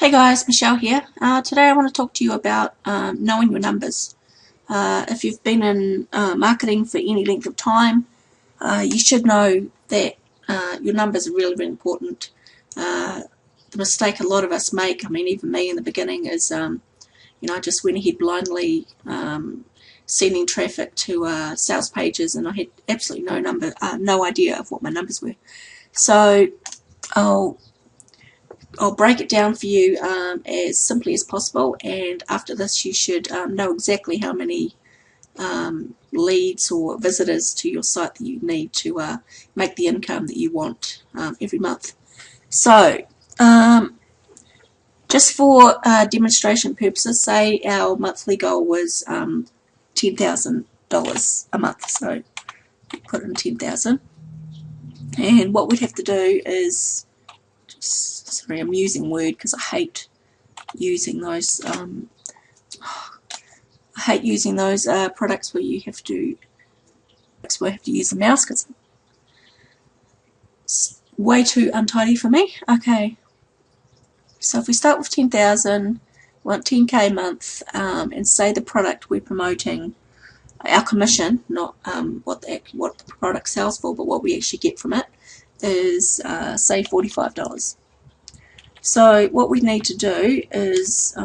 Hey guys, Michelle here. Today I want to talk to you about knowing your numbers. If you've been in marketing for any length of time, you should know that your numbers are really, really important. The mistake a lot of us make, I mean even me in the beginning, is I just went ahead blindly sending traffic to sales pages, and I had absolutely no idea of what my numbers were. So I'll break it down for you as simply as possible, and after this you should know exactly how many leads or visitors to your site that you need to make the income that you want every month. So just for demonstration purposes, say our monthly goal was $10,000 a month, so put in 10,000, and what we'd have to do is, sorry, I'm using Word because I hate using those products where you have to use the mouse because it's way too untidy for me. Okay, so if we start with 10,000, want 10k a month, and say the product we're promoting, our commission, not what the product sells for, but what we actually get from it, is say $45. So what we need to do is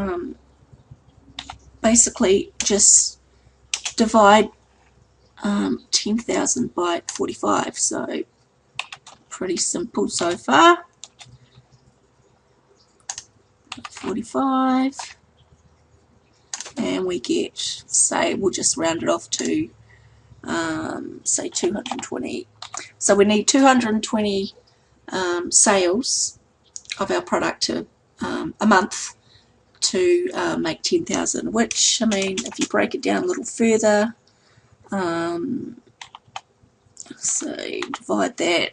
basically just divide 10,000 by 45. So pretty simple so far. 45, and we get, say, we'll just round it off to say 220. So we need 220 sales of our product to a month to make 10,000, which, I mean, if you break it down a little further, so divide that.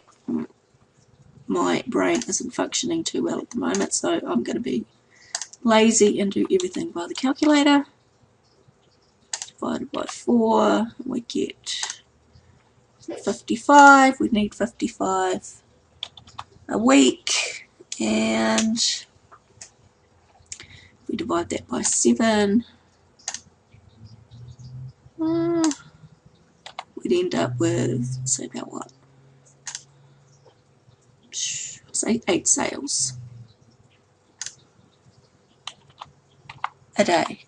My brain isn't functioning too well at the moment, so I'm going to be lazy and do everything by the calculator. Divided by 4, we get 55. We need 55 a week, and we divide that by 7, we'd end up with, say, about what? Say 8 sales a day.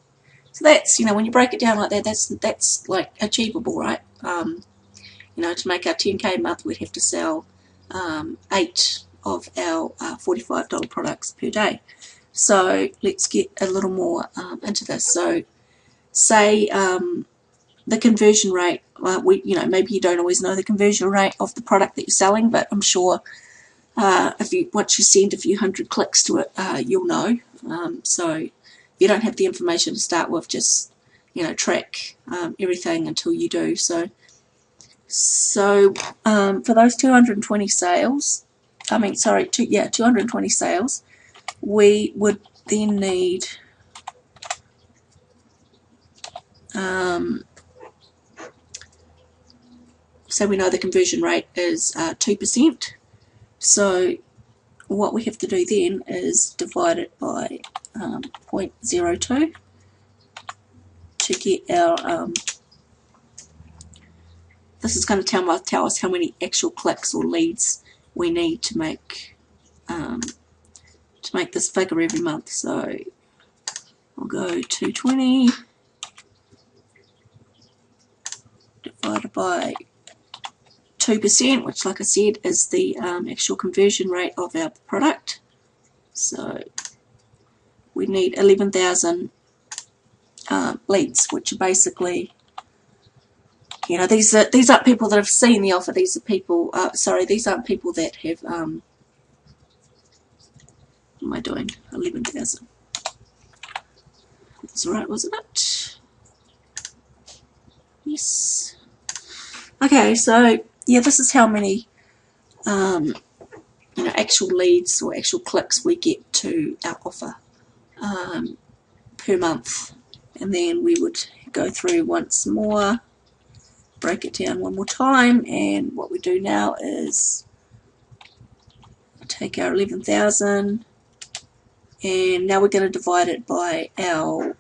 So that's, when you break it down like that, that's like achievable, right? To make our 10k a month, we'd have to sell 8 of our $45 products per day. So let's get a little more into this. So say the conversion rate, maybe you don't always know the conversion rate of the product that you're selling, but I'm sure once you send a few hundred clicks to it, you'll know. So you don't have the information to start with, just track everything until you do. So for those 220 sales, 220 sales, we would then need so we know the conversion rate is 2%. So what we have to do then is divide it by 0.02 to get our this is going to tell us how many actual clicks or leads we need to make this figure every month. So I'll go 220 divided by 2%, which, like I said, is the actual conversion rate of our product. So we need 11,000 leads, which are basically, these aren't people that have seen the offer. These are people. These aren't people that have. What am I doing? 11,000. That's right, wasn't it? Yes. Okay, so yeah, this is how many actual leads or actual clicks we get to our offer per month, and then we would go through once more, break it down one more time, and what we do now is take our 11,000 And now we're going to divide it by our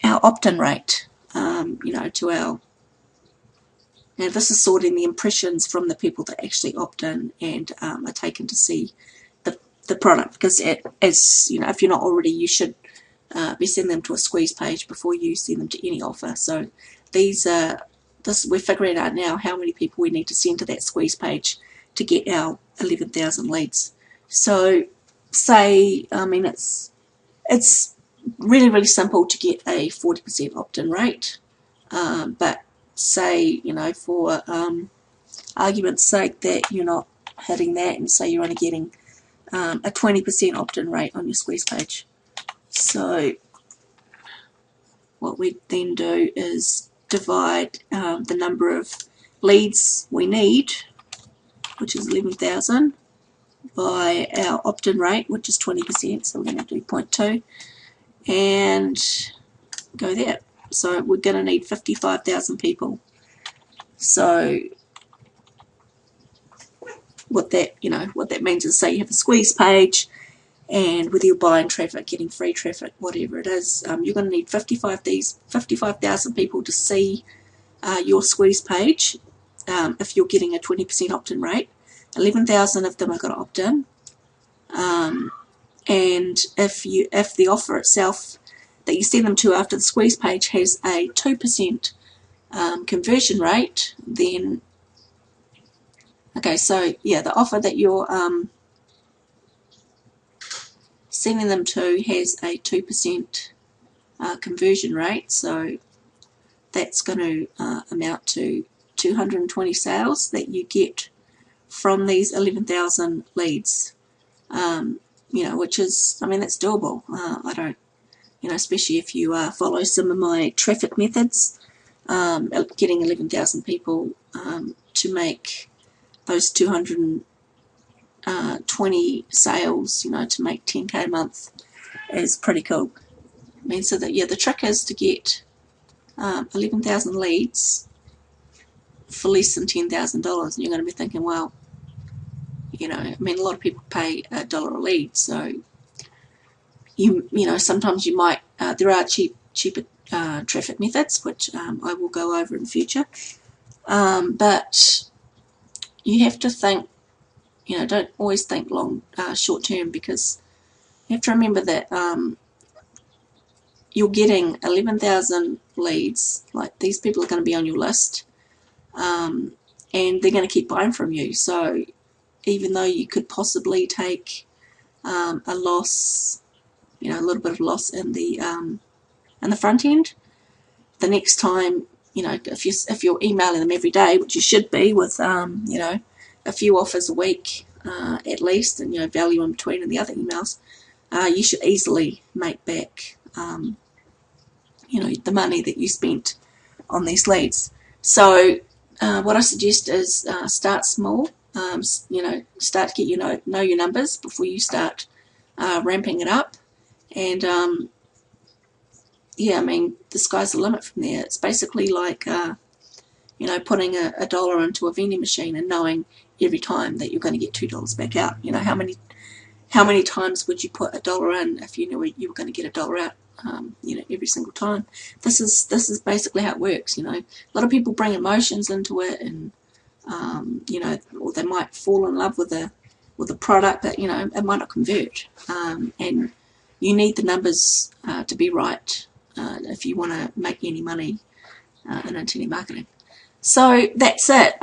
opt-in rate, you know, to our. Now this is sorting the impressions from the people that actually opt in and are taken to see the product, because as you know, if you're not already, you should be sending them to a squeeze page before you send them to any offer. So these are we're figuring out now how many people we need to send to that squeeze page to get our 11,000 leads. So say, I mean, it's really simple to get a 40% opt-in rate, but say, you know, for argument's sake that you're not hitting that, and say you're only getting a 20% opt-in rate on your squeeze page. So what we then do is divide the number of leads we need, which is 11,000, by our opt-in rate, which is 20%, so we're going to do 0.2, and go there. So we're going to need 55,000 people. So what that means is, say you have a squeeze page, and whether you're buying traffic, getting free traffic, whatever it is, you're going to need 55,000 people to see your squeeze page. If you're getting a 20% opt-in rate, 11,000 of them are going to opt in, and if the offer itself that you send them to after the squeeze page has a 2% conversion rate, then okay, so yeah, the offer that you're sending them to has a 2% conversion rate, so that's going to amount to 220 sales that you get from these 11,000 leads. You know, which is, I mean, that's doable. I don't, you know, especially if you follow some of my traffic methods, getting 11,000 people to make those 220 sales, you know, to make 10k a month is pretty cool. I mean, so that, yeah, the trick is to get 11,000 leads for less than $10,000, and you're going to be thinking, well, you know, I mean, a lot of people pay $1 a lead, so you know, sometimes you might, there are cheaper traffic methods, which I will go over in the future, but you have to think, you know, don't always think short term, because you have to remember that you're getting 11,000 leads, like these people are going to be on your list, and they're going to keep buying from you. So even though you could possibly take a loss, you know, a little bit of loss in the front end, the next time, you know, if you're emailing them every day, which you should be, with you know, a few offers a week at least, and you know, value in between and the other emails, you should easily make back you know, the money that you spent on these leads. So what I suggest is start small. You know, start to get know your numbers before you start ramping it up, and yeah, I mean, the sky's the limit from there. It's basically like you know, putting a dollar into a vending machine and knowing every time that you're going to get $2 back out. You know, how many times would you put $1 in if you knew you were going to get $1 out? You know, every single time. This is basically how it works. You know, a lot of people bring emotions into it, and you know, or they might fall in love with a product, but you know, it might not convert, and you need the numbers to be right if you want to make any money in internet marketing. So that's it.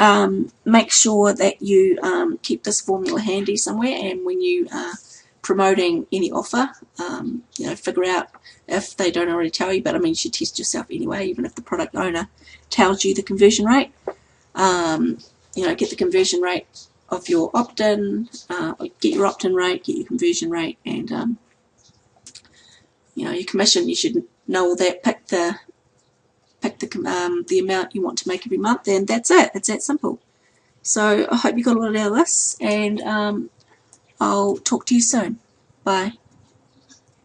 Make sure that you keep this formula handy somewhere, and when you are promoting any offer, you know, figure out, if they don't already tell you, but I mean, you should test yourself anyway, even if the product owner tells you the conversion rate. You know, get the conversion rate of your opt-in, get your opt-in rate, get your conversion rate, and you know, your commission. You should know all that. Pick the amount you want to make every month, and that's it. It's that simple. So I hope you got a lot out of this, and I'll talk to you soon. Bye.